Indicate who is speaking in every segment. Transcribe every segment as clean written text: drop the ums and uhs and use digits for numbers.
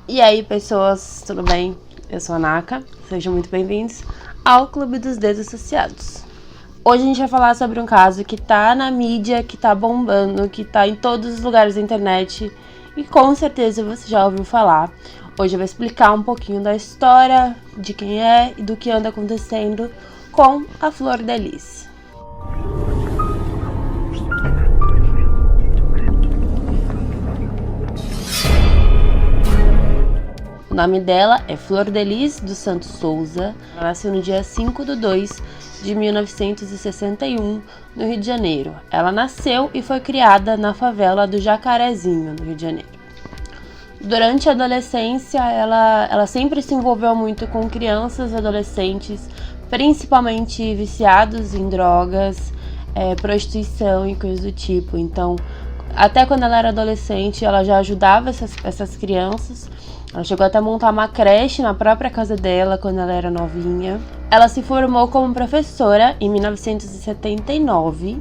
Speaker 1: E aí, pessoas, tudo bem? Eu sou a Naka, sejam muito bem-vindos ao Clube dos Desassociados. Hoje a gente vai falar sobre um caso que tá na mídia, que tá bombando, que tá em todos os lugares da internet e com certeza você já ouviu falar. Hoje eu vou explicar um pouquinho da história, de quem é e do que anda acontecendo com a Flor de Lis. O nome dela é Flor de Lis dos Santos Souza. Ela nasceu no dia 5/2/1961, no Rio de Janeiro. Ela nasceu e foi criada na favela do Jacarezinho, no Rio de Janeiro. Durante a adolescência, ela sempre se envolveu muito com crianças e adolescentes, principalmente viciados em drogas, prostituição e coisas do tipo. Então, até quando ela era adolescente, ela já ajudava essas crianças. Ela chegou até a montar uma creche na própria casa dela quando ela era novinha. Ela se formou como professora em 1979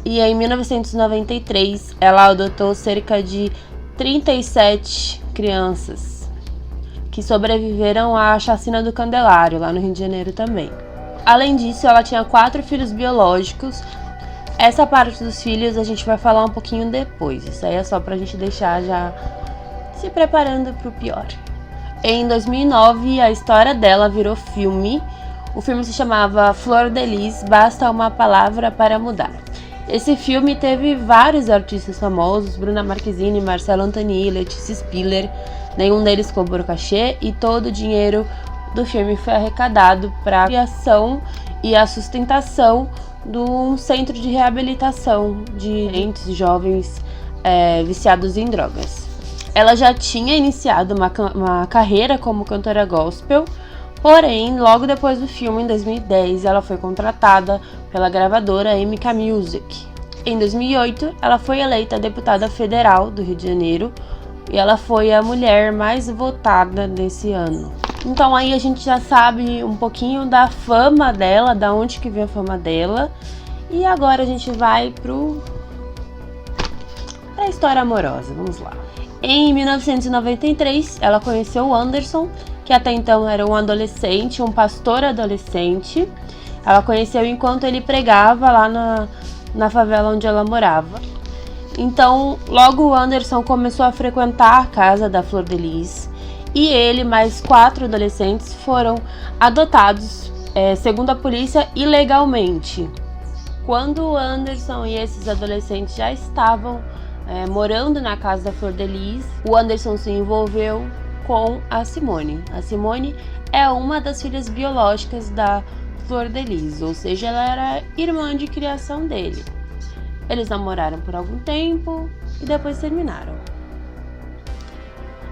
Speaker 1: e em 1993 ela adotou cerca de 37 crianças que sobreviveram à chacina do Candelário, lá no Rio de Janeiro também. Além disso, ela tinha 4 filhos biológicos. Essa parte dos filhos a gente vai falar um pouquinho depois. Isso aí é só pra gente deixar já se preparando para o pior. Em 2009, a história dela virou filme. O filme se chamava Flor de Lis, Basta uma Palavra para Mudar. Esse filme teve vários artistas famosos, Bruna Marquezine, Marcelo Antonioni, Letícia Spiller. Nenhum deles cobrou cachê e todo o dinheiro do filme foi arrecadado para a criação e a sustentação de um centro de reabilitação de jovens viciados em drogas. Ela já tinha iniciado uma carreira como cantora gospel, porém, logo depois do filme, em 2010, ela foi contratada pela gravadora MK Music. Em 2008, ela foi eleita deputada federal do Rio de Janeiro e ela foi a mulher mais votada desse ano. Então aí a gente já sabe um pouquinho da fama dela, da onde que vem a fama dela. E agora a gente vai pra história amorosa, vamos lá. Em 1993, ela conheceu o Anderson, que até então era um adolescente, um pastor adolescente. Ela conheceu enquanto ele pregava lá na favela onde ela morava. Então, logo o Anderson começou a frequentar a casa da Flor de Lis e ele, mais 4 adolescentes, foram adotados, segundo a polícia, ilegalmente. Quando o Anderson e esses adolescentes já estavam morando na casa da Flor de Lis, o Anderson se envolveu com a Simone. A Simone é uma das filhas biológicas da Flor de Lis, ou seja, ela era irmã de criação dele. Eles namoraram por algum tempo e depois terminaram.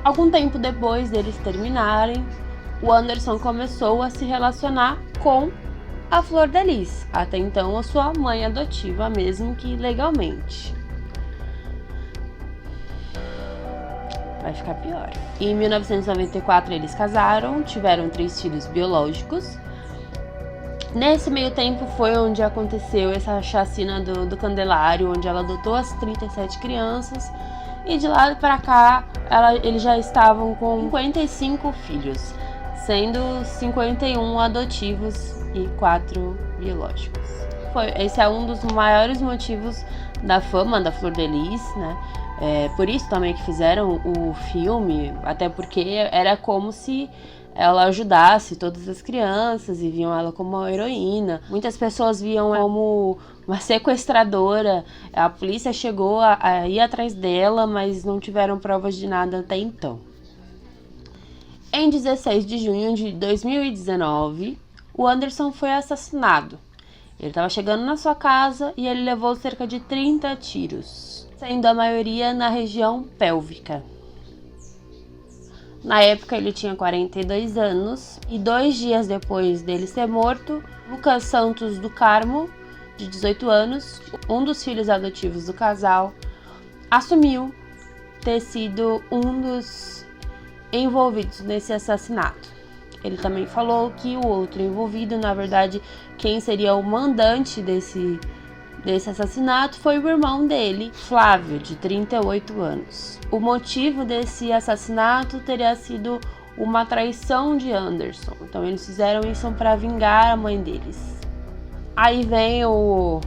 Speaker 1: Algum tempo depois deles terminarem, o Anderson começou a se relacionar com a Flor de Lis, até então a sua mãe adotiva, mesmo que legalmente. Vai ficar pior. Em 1994 eles casaram, tiveram 3 filhos biológicos. Nesse meio tempo foi onde aconteceu essa chacina do Candelário, onde ela adotou as 37 crianças. E de lá pra cá, eles já estavam com 55 filhos, sendo 51 adotivos e 4 biológicos. Esse é um dos maiores motivos da fama da Flor de Lis, né? Por isso também que fizeram o filme, até porque era como se ela ajudasse todas as crianças e viam ela como uma heroína. Muitas pessoas viam ela como uma sequestradora. A polícia chegou a ir atrás dela, mas não tiveram provas de nada até então. Em 16 de junho de 2019, o Anderson foi assassinado. Ele estava chegando na sua casa e ele levou cerca de 30 tiros, sendo a maioria na região pélvica. Na época ele tinha 42 anos e 2 dias depois dele ser morto, Lucas Santos do Carmo, de 18 anos, um dos filhos adotivos do casal, assumiu ter sido um dos envolvidos nesse assassinato. Ele também falou que o outro envolvido, na verdade, quem seria o mandante desse assassinato foi o irmão dele, Flávio, de 38 anos. O motivo desse assassinato teria sido uma traição de Anderson. Então eles fizeram isso para vingar a mãe deles. Aí vem o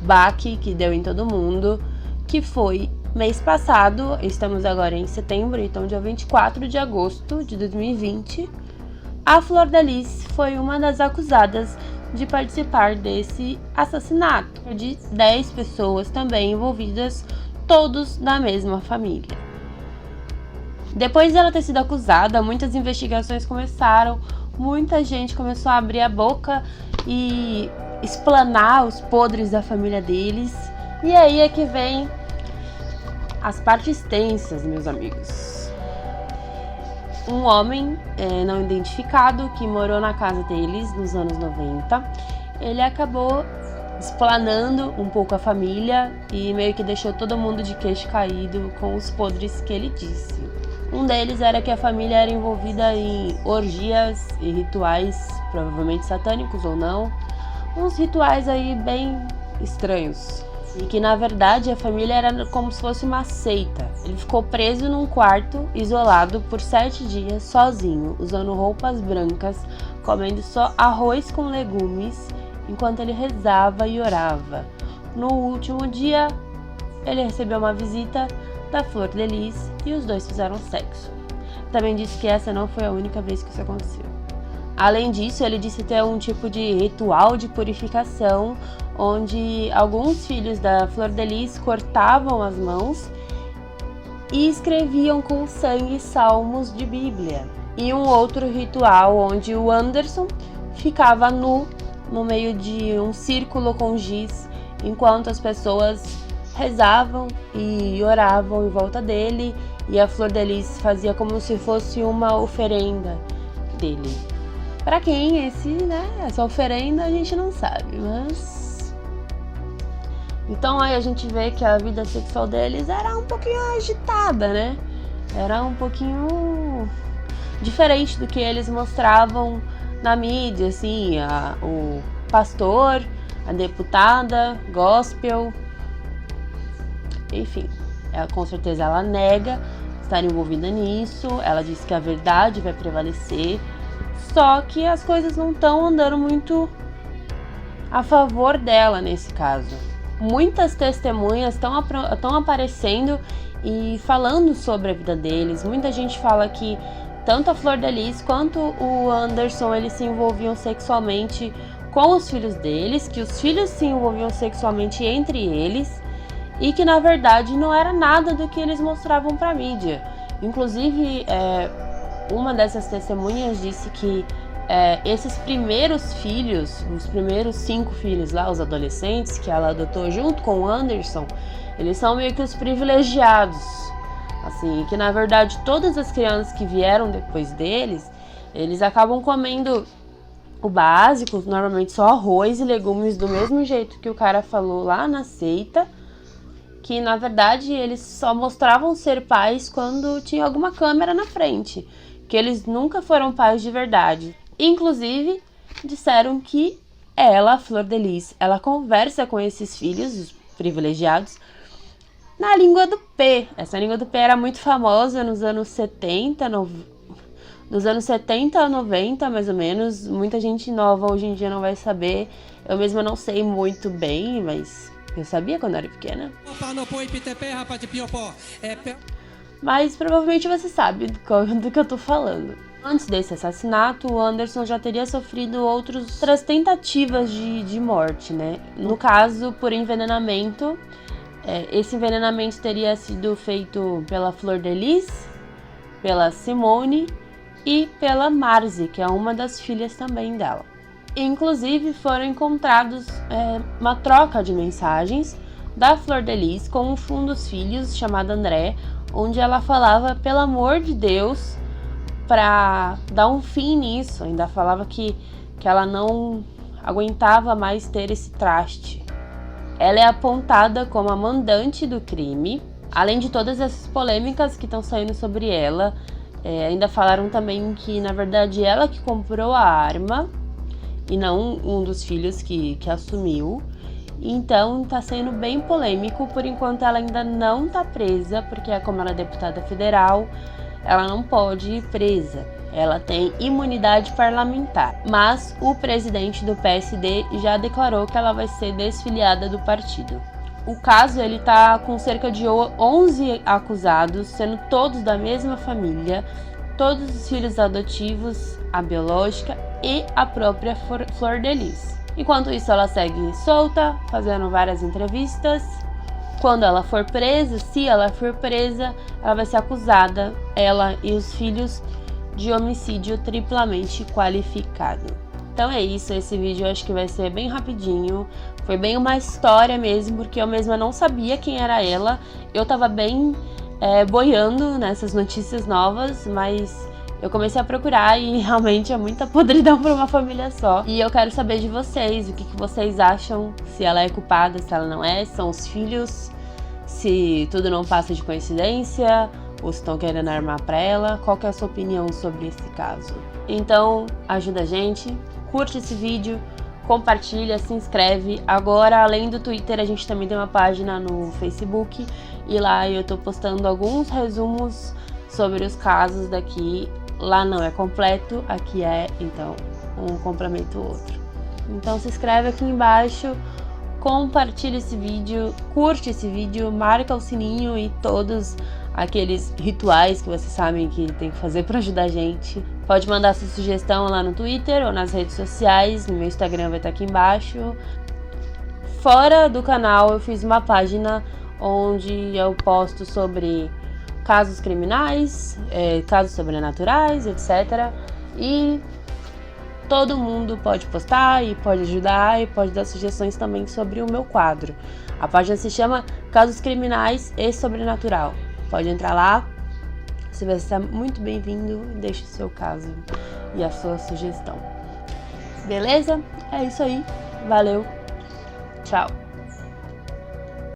Speaker 1: baque que deu em todo mundo, que foi mês passado, estamos agora em setembro, então dia 24 de agosto de 2020, a Flor de Lis foi uma das acusadas de participar desse assassinato de 10 pessoas também envolvidas, todos da mesma família. Depois dela ter sido acusada, muitas investigações começaram, muita gente começou a abrir a boca e explanar os podres da família deles. E aí é que vem as partes tensas, meus amigos. Um homem não identificado que morou na casa deles nos anos 90, ele acabou explanando um pouco a família e meio que deixou todo mundo de queixo caído com os podres que ele disse. Um deles era que a família era envolvida em orgias e rituais, provavelmente satânicos ou não, uns rituais aí bem estranhos. E que na verdade a família era como se fosse uma seita. Ele ficou preso num quarto, isolado por 7 dias, sozinho, usando roupas brancas, comendo só arroz com legumes, enquanto ele rezava e orava. No último dia, ele recebeu uma visita da Flor de Lis e os dois fizeram sexo. Também disse que essa não foi a única vez que isso aconteceu. Além disso, ele disse ter um tipo de ritual de purificação, onde alguns filhos da Flor de Lis cortavam as mãos e escreviam com sangue salmos de Bíblia. E um outro ritual onde o Anderson ficava nu no meio de um círculo com giz, enquanto as pessoas rezavam e oravam em volta dele, e a Flor de Lis fazia como se fosse uma oferenda dele. Para quem essa oferenda a gente não sabe, mas... Então aí a gente vê que a vida sexual deles era um pouquinho agitada, né? Era um pouquinho diferente do que eles mostravam na mídia, assim, o pastor, a deputada, gospel, enfim. Com certeza ela nega estar envolvida nisso, ela diz que a verdade vai prevalecer, só que as coisas não estão andando muito a favor dela nesse caso. Muitas testemunhas estão aparecendo e falando sobre a vida deles. Muita gente fala que tanto a Flor de Lis quanto o Anderson, eles se envolviam sexualmente com os filhos deles, que os filhos se envolviam sexualmente entre eles e que na verdade não era nada do que eles mostravam para a mídia. Inclusive, uma dessas testemunhas disse que esses primeiros filhos, os primeiros 5 filhos lá, os adolescentes, que ela adotou junto com o Anderson, eles são meio que os privilegiados. Assim, que na verdade todas as crianças que vieram depois deles, eles acabam comendo o básico, normalmente só arroz e legumes, do mesmo jeito que o cara falou lá na seita, que na verdade eles só mostravam ser pais quando tinha alguma câmera na frente, que eles nunca foram pais de verdade. Inclusive, disseram que ela, a Flor de Lis, ela conversa com esses filhos, os privilegiados, na língua do P. Essa língua do P era muito famosa nos anos 70, nos anos 70 a 90, mais ou menos. Muita gente nova hoje em dia não vai saber. Eu mesma não sei muito bem, mas eu sabia quando era pequena. Mas provavelmente você sabe do que eu tô falando. Antes desse assassinato, o Anderson já teria sofrido outras tentativas de morte, né? No caso, por envenenamento. Esse envenenamento teria sido feito pela Flor de Lis, pela Simone e pela Marzi, que é uma das filhas também dela. Inclusive, foram encontrados uma troca de mensagens da Flor de Lis com um dos filhos, chamado André, onde ela falava, pelo amor de Deus, para dar um fim nisso. Ainda falava que ela não aguentava mais ter esse traste. Ela é apontada como a mandante do crime, além de todas essas polêmicas que estão saindo sobre ela. Ainda falaram também que, na verdade, ela que comprou a arma e não um dos filhos que assumiu. Então tá sendo bem polêmico. Por enquanto ela ainda não tá presa, porque como ela é deputada federal, ela não pode ir presa. Ela tem imunidade parlamentar. Mas o presidente do PSD já declarou que ela vai ser desfiliada do partido. O caso ele tá com cerca de 11 acusados, sendo todos da mesma família, todos os filhos adotivos, a biológica e a própria Flor de Lis. Enquanto isso, ela segue solta, fazendo várias entrevistas. Quando ela for presa, se ela for presa, ela vai ser acusada, ela e os filhos, de homicídio triplamente qualificado. Então é isso, esse vídeo eu acho que vai ser bem rapidinho. Foi bem uma história mesmo, porque eu mesma não sabia quem era ela. Eu tava bem boiando nessas notícias novas, mas eu comecei a procurar e realmente é muita podridão para uma família só. E eu quero saber de vocês, o que vocês acham, se ela é culpada, se ela não é, são os filhos, se tudo não passa de coincidência, ou se estão querendo armar para ela. Qual que é a sua opinião sobre esse caso? Então, ajuda a gente, curte esse vídeo, compartilha, se inscreve. Agora, além do Twitter, a gente também tem uma página no Facebook e lá eu tô postando alguns resumos sobre os casos daqui. Lá não é completo, aqui é, então um complementa o outro. Então se inscreve aqui embaixo, compartilha esse vídeo, curte esse vídeo, marca o sininho e todos aqueles rituais que vocês sabem que tem que fazer para ajudar a gente. Pode mandar sua sugestão lá no Twitter ou nas redes sociais, no meu Instagram vai estar aqui embaixo. Fora do canal eu fiz uma página onde eu posto sobre casos criminais, casos sobrenaturais, etc. E todo mundo pode postar e pode ajudar e pode dar sugestões também sobre o meu quadro. A página se chama Casos Criminais e Sobrenatural. Pode entrar lá, você vai estar muito bem-vindo e deixe o seu caso e a sua sugestão. Beleza? É isso aí. Valeu. Tchau.